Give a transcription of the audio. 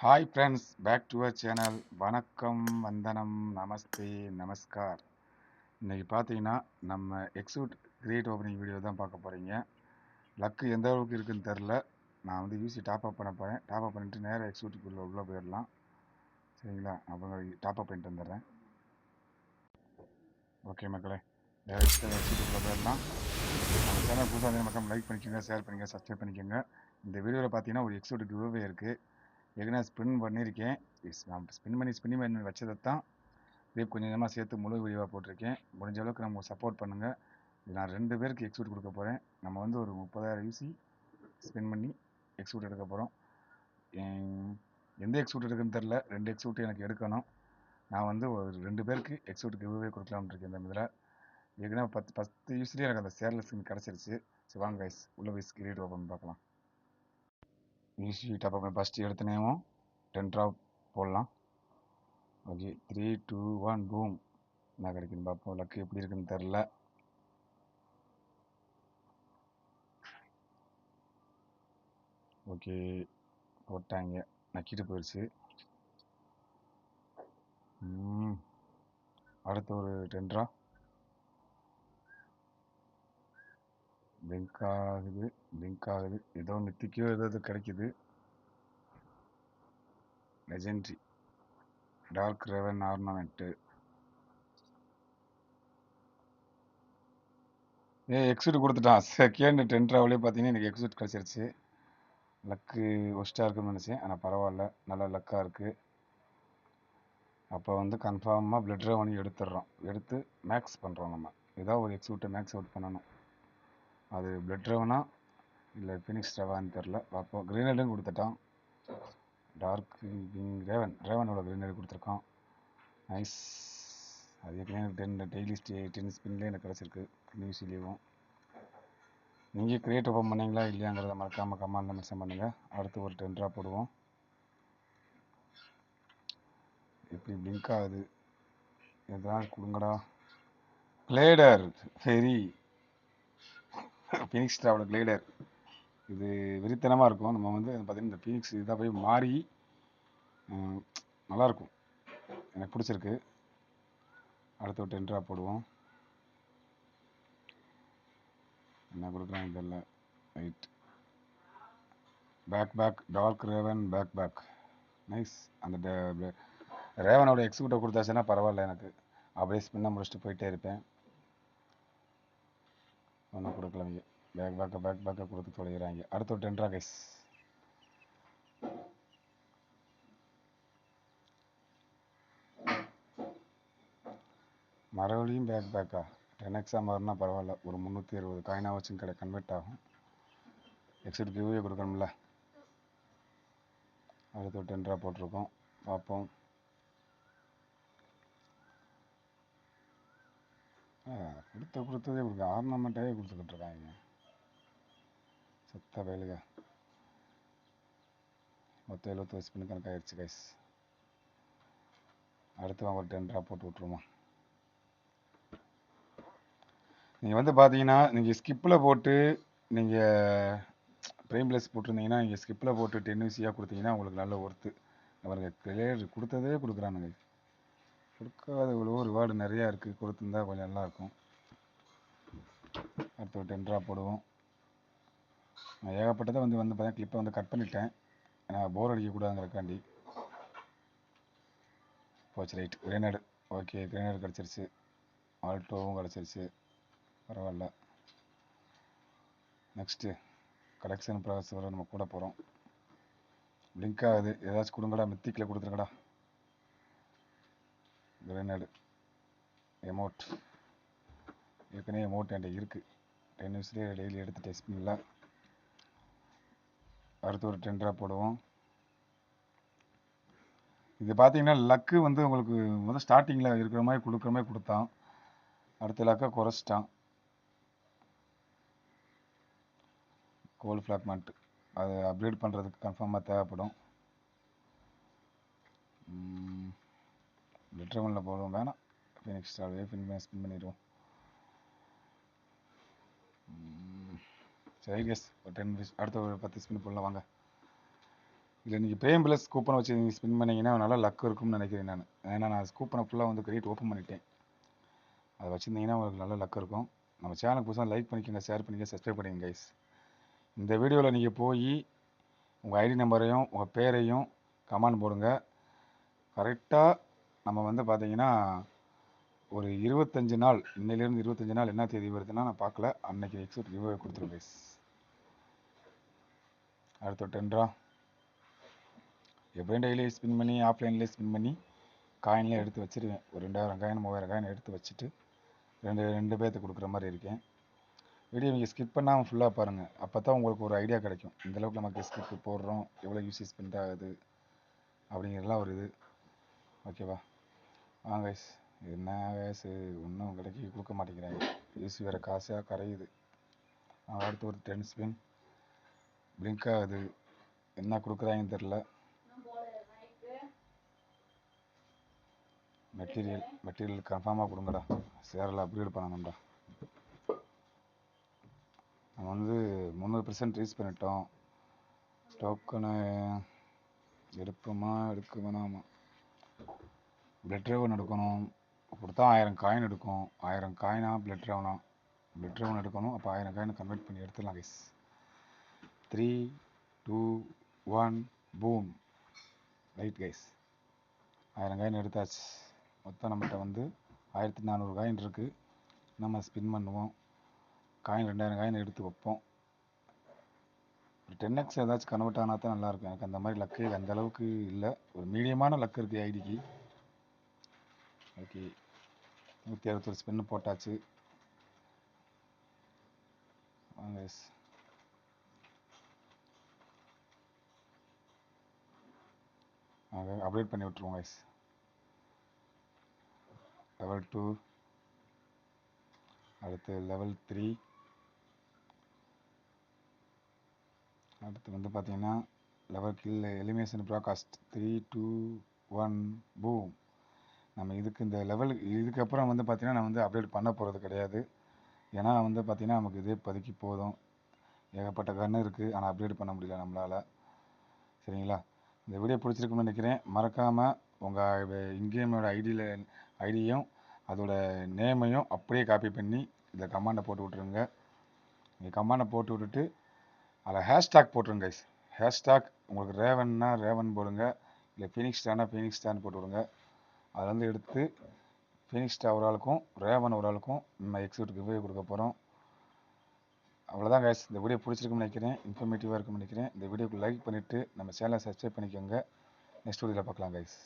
Hi friends, back to our channel. வணக்கம், வந்தனம், நமஸ்தே, நமஸ்கார். இன்னைக்கு பார்த்தீங்கன்னா நம்ம எக்ஸூட் கிரியேட் ஓப்பனிங் வீடியோ தான் பார்க்க போகிறீங்க. லக்கு எந்த அளவுக்கு இருக்குன்னு தெரில. நான் வந்து யூசி டாப் அப் பண்ண போகிறேன். டாப் அப் பண்ணிட்டு நேராக எக்ஸூட்டுக்குள்ளே உள்ளே போயிடலாம். சரிங்களா? அப்புறம் டாப் அப் பண்ணிட்டு வந்துடுறேன். ஓகே மக்களே, டேரெக்டாக எக்ஸூட்டுக்குள்ளே போயிடலாம். நம்ம சேனல் புதுசாக வந்து மக்கள் லைக் பண்ணிக்கோங்க, ஷேர் பண்ணிக்கோங்க, சப்ஸ்கிரைப் பண்ணிக்கோங்க. இந்த வீடியோவில் பார்த்தீங்கன்னா ஒரு எக்ஸூட் கிவ்அவே இருக்குது. ஏற்கனவே ஸ்பின் பண்ணியிருக்கேன். நான் ஸ்பின் பண்ணி வச்சதை தான் இப்படியே கொஞ்சம் கொஞ்சமாக சேர்த்து முழு வீடியோவாக போட்டிருக்கேன். முடிஞ்ச அளவுக்கு நம்ம சப்போர்ட் பண்ணுங்கள். நான் 2 பேருக்கு எக்ஸூட் கொடுக்க போகிறேன். நம்ம வந்து ஒரு 30,000 யூசி ஸ்பின் பண்ணி எக்ஸூட் எடுக்க போகிறோம். எந்த எக்ஸூட் எடுக்குன்னு தெரில. 2 எக்ஸூட் எனக்கு எடுக்கணும். நான் வந்து ஒரு 2 பேருக்கு எக்ஸூட் கிவ்அவே கொடுக்கலாம்னு இருக்கேன். இந்த இதில் ஏற்கனவே 10 யூஸ்லேயே எனக்கு அந்த சேர்ல ஸ்கின் கிடச்சிருச்சு. சரி வாங்க கைஸ், உள்ள போய் கிரியேட் ஓப்பன் பார்க்கலாம். யூசி டாப் அப் ஃபஸ்ட்டு எடுத்துனேவும் 10 ட்ராப் போடலாம். Okay, 3, 2, 1 boom. என்ன கிடைக்குன்னு பார்ப்போம். லக்கு எப்படி இருக்குன்னு தெரில. ஓகே, போட்டாங்க. நக்கிட்டு போயிடுச்சு. அடுத்து ஒரு 10 ரூபா. பிளிங்க் ஆகுது. ஏதோ மித்திக்கோ ஏதோ கிடைக்குது. Legendary dark raven ornament. Exit கொடுத்துட்டான். செகண்ட் 10 ரூபாவிலே பார்த்தீங்கன்னா எனக்கு எக்ஸிட் கிடச்சிருச்சு. லக்கு ஒஸ்ட்டாக இருக்குன்னு நினச்சேன், ஆனால் பரவாயில்ல, நல்ல லக்காக இருக்குது. அப்போ வந்து கன்ஃபார்மாக பிளட் ரெவன் எடுத்து மேக்ஸ் பண்ணுறோம். நம்ம ஏதாவது ஒரு எக்ஸிட்டை மேக்ஸ் அவுட் பண்ணணும். அது பிளட் ரெவனா இல்லை ஃபினிக்ஸ் ரெவான்னு தெரில. அப்போ கிரீனடும் கொடுத்துட்டான். டார்க் ரேவனோட கிரீனரி கொடுத்துருக்கான். நைஸ். அது ஏற்கனவே டெய்லி ஸ்பின்லேயே எனக்கு கிடச்சிருக்கு. நியூஸ்லேயும் நீங்கள் கிரியேட் ஓப்பன் பண்ணீங்களா இல்லையாங்கிறத மறக்காமல் கமெண்ட்டில் மென்ஷன் பண்ணுங்கள். அடுத்து ஒரு 10 ரூபா போடுவோம். எப்படி பிளிங்க் ஆகுது, எதாவது கொடுங்கடா. கிளேடர் ஃபெரி ஃபினிக்ஸ் ட்ராவோட கிளேடர். இது வெறித்தனமாக இருக்கும். நம்ம வந்து பார்த்திங்கன்னா இந்த ஃபீனிக்ஸ் இதாக போய் மாறி நல்லாயிருக்கும். எனக்கு பிடிச்சிருக்கு. அடுத்து ஒரு 10 ரூபா போடுவோம். என்ன கொடுக்குறாங்க தெரியல. Right, back dark raven back. Nice. அந்த ரேவனோட எக்ஸிக்யூட்டிவ் கொடுத்தாச்சுன்னா பரவாயில்ல. எனக்கு அப்படியே ஸ்பின்னை முடிச்சுட்டு போயிட்டே இருப்பேன். ஒன்றும் கொடுக்கலங்க. பேக்கை கொடுத்து தொலைகிறாங்க. அடுத்து ஒரு 10 ரூபா கைஸ். மறுபடியும் பேக்கா 10x மாறினா பரவாயில்ல. ஒரு 360 காயினாக வச்சு கன்வெர்ட் ஆகும். எக்ஸிட் கிவ்வே கொடுக்கணும்ல. அடுத்து ஒரு 10 ரூபா போட்டிருக்கோம், பார்ப்போம். கொடுத்ததே கொடுக்க ஆர்னமெண்ட்டாகவே கொடுத்துக்கிட்டு இருக்காங்க. செத்த வேலுக. மொத்தம் 70 ஸ்பின்னு கணக்காகிடுச்சு கைஸ். அடுத்து வாங்க ஒரு 10 ரூபா போட்டு விட்ருவோம். நீங்கள் வந்து பார்த்தீங்கன்னா நீங்கள் ஸ்கிப்பில் போட்டு நீங்கள் ப்ரைம் ப்ளஸ் போட்டிருந்தீங்கன்னா நீங்கள் ஸ்கிப்பில் போட்டு 10 யூசியாக கொடுத்தீங்கன்னா உங்களுக்கு நல்ல ஒர்த்து. அவருக்கு கிளியர் கொடுத்ததே கொடுக்குறானுங்க. கொடுக்காத இவ்வளோ ரிவார்டு நிறையா இருக்குது. கொடுத்துருந்தா கொஞ்சம் நல்லாயிருக்கும். அடுத்து ஒரு 10 ரூபா போடுவோம். நான் ஏகப்பட்டதை வந்து பார்த்தீங்கன்னா கிளிப்பை வந்து கட் பண்ணிட்டேன். நான் போர் அடிக்கக்கூடாதுங்கிறக்காண்டி. போச்சு. Right, grenade. ஓகே, கிரேனேடு கிடச்சிருச்சு. ஆல்டோவும் கிடச்சிருச்சு, பரவாயில்ல. நெக்ஸ்ட்டு கலெக்ஷன் ப்ராசஸ் வர நம்ம கூட போகிறோம். லிங்க் ஆகுது. ஏதாச்சும் கொடுங்கடா. மித்திக்கில் கொடுத்துருங்கடா. Grenade amount. ஏற்கனவே எமௌண்ட் என்கிட்ட இருக்குது. 10 நியூஸ்லேயே டெய்லி எடுத்து டெஸ்ட் பண்ணல. அடுத்து ஒரு 10 ரூபா போடுவோம். இது பார்த்தீங்கன்னா லக்கு வந்து உங்களுக்கு முதல் ஸ்டார்டிங்கில் இருக்கிற மாதிரி கொடுக்குற மாதிரி கொடுத்தான். அடுத்த லக்கை குறைச்சிட்டான். கோல்டு ஃப்ளாக்மெண்ட் அதை அப்கிரேட் பண்ணுறதுக்கு கன்ஃபார்மாக தேவைப்படும். லிட்ரவனில் போடுவோம். வேணாம், ஃபினிக்ஸ் ஸ்டார்வே ஸ்பின் பண்ணிடுவோம். சரி கேஸ், ஒரு 10 அடுத்த ஒரு 10 ஸ்பின் போடலாம் வாங்க. இல்லை நீங்கள் பிரேம் ப்ளஸ் கூப்பனை வச்சு நீங்கள் ஸ்பின் பண்ணிங்கன்னா நல்லா லக் இருக்கும்னு நினைக்கிறேன் நான். ஏன்னா நான் கூப்பனை ஃபுல்லாக வந்து கிரெடிட் ஓப்பன் பண்ணிட்டேன். அதை வச்சுருந்தீங்கன்னா உங்களுக்கு நல்ல லக் இருக்கும். நம்ம சேனலுக்கு புதுசாக லைக் பண்ணிக்கோங்க, ஷேர் பண்ணிக்கோங்க, சப்ஸ்கிரைப் பண்ணிக்கங்க கைஸ். இந்த வீடியோவில் நீங்கள் போய் உங்கள் ஐடி நம்பரையும் உங்கள் பேரையும் கமெண்ட் போடுங்க. கரெக்டாக நம்ம வந்து பார்த்தீங்கன்னா ஒரு 25 நாள், இன்னையிலேருந்து 25 நாள் என்ன தேதி வருதுன்னா நான் பார்க்கல, அன்னைக்கு எக்ஸிட் கிவ்அவே கொடுத்துருங்க கைஸ். அடுத்த 10 ரூபா எப்படியும் டெய்லி ஸ்பின் பண்ணி ஆஃப்லைன்லேயே ஸ்பின் பண்ணி காயின்லேயே எடுத்து வச்சுருவேன். ஒரு 2000 காயின் 3000 காயின் எடுத்து வச்சுட்டு ரெண்டு பேர்த்து கொடுக்குற மாதிரி இருக்கேன். வீடியோ நீங்கள் ஸ்கிப் பண்ணாமல் ஃபுல்லாக பாருங்கள். அப்போ தான் உங்களுக்கு ஒரு ஐடியா கிடைக்கும். இந்தளவுக்கு நமக்கு ஸ்கிப் போடுறோம், எவ்வளோ யூசி ஸ்பெண்ட் ஆகுது அப்படிங்கிறதுலாம் ஒரு இது. ஓகேவா? வாங்க கைஸ். என்ன வயசு ஒன்றும் கிடைக்கி கொடுக்க மாட்டேங்கிறாங்க. யூசி வேறு காசாக கரையுது. அடுத்து ஒரு 10 ஸ்பின் பிளிங்க் ஆகுது. என்ன கொடுக்குறாங்கன்னு தெரில. மெட்டீரியல் கன்ஃபார்மாக கொடுங்கடா. சேரில் அப்கிரேட் பண்ணணும்டா. நம்ம வந்து 300% ரீச் பண்ணிட்டோம். டோக்கனை எடுப்போமா எடுக்க வேணாமா? பிளட் ரேவன் எடுக்கணும். கொடுத்தா 1000 காயின் எடுக்கும். 1000 காயினா பிளட் ரேவன் எடுக்கணும். அப்போ 1000 காயினை கன்வெர்ட் பண்ணி எடுத்துடலாம் guys. 3 2 1 boom. Right guys, 1000 coin எடுத்தாச்சு. மொத்தம் நம்மகிட்ட வந்து 1400 காயின் இருக்குது. நம்ம ஸ்பின் பண்ணுவோம். காயின் 2000 காயின் எடுத்து வைப்போம். ஒரு 10x ஏதாச்சும் கன்வெர்ட் ஆனால் தான் நல்லாயிருக்கும். எனக்கு அந்த மாதிரி லக்கு அந்த அளவுக்கு இல்லை. ஒரு மீடியமான லக்கு இருக்குது ஐடிக்கு. ஓகே, 161 ஸ்பின்னு போட்டாச்சு. வாங்க எஸ், அப்டேட் பண்ணி விட்ருவோம் எஸ். லெவல் 2, அடுத்து லெவல் 3, அடுத்து வந்து பார்த்தீங்கன்னா level kill elimination broadcast 3 2 1 boom. நம்ம இந்த லெவல் இதுக்கப்புறம் வந்து பார்த்தீங்கன்னா நான் வந்து அப்டேட் பண்ண போகிறது கிடையாது. ஏன்னா வந்து பார்த்தீங்கன்னா நமக்கு இதே இப்போதைக்கு போதும். ஏகப்பட்ட கன்று இருக்குது, ஆனால் அப்டேட் பண்ண முடியல நம்மளால். சரிங்களா? இந்த வீடியோ பிடிச்சிருக்குன்னு நினைக்கிறேன். மறக்காமல் உங்கள் இன்கேமோட ஐடியும் அதோட நேமையும் அப்படியே காப்பி பண்ணி இதில் கமாண்டை போட்டு விட்ருங்க. நீங்கள் கமாண்டை போட்டு விட்டுட்டு அதில் ஹேஷ்டாக் போட்டுருங்க கைஸ். ஹேஷ்டாக் உங்களுக்கு ரேவன்னா ரேவன் போடுங்க, இல்லை ஃபீனிக்ஸ் ஸ்டார்னா ஃபீனிக்ஸ் ஸ்டார்னு போட்டு விடுங்க. அதில் வந்து எடுத்து ஃபீனிக்ஸ் ஸ்டார் ஒரு ஆளுக்கும் ரேவன் ஒரு ஆளுக்கும் நம்ம எக்ஸிட் கிவ்அவே கொடுக்க போகிறோம். அவ்வளோதான் கைஸ். இந்த வீடியோ பிடிச்சிருக்குன்னு நினைக்கிறேன், இன்ஃபர்மேட்டிவாக இருக்குன்னு நினைக்கிறேன். இந்த வீடியோக்கு லைக் பண்ணிவிட்டு நம்ம சேனலை சப்ஸ்கிரைப் பண்ணிக்கோங்க. நெக்ஸ்ட் வீடியோவில் பார்க்கலாம் கைஸ்.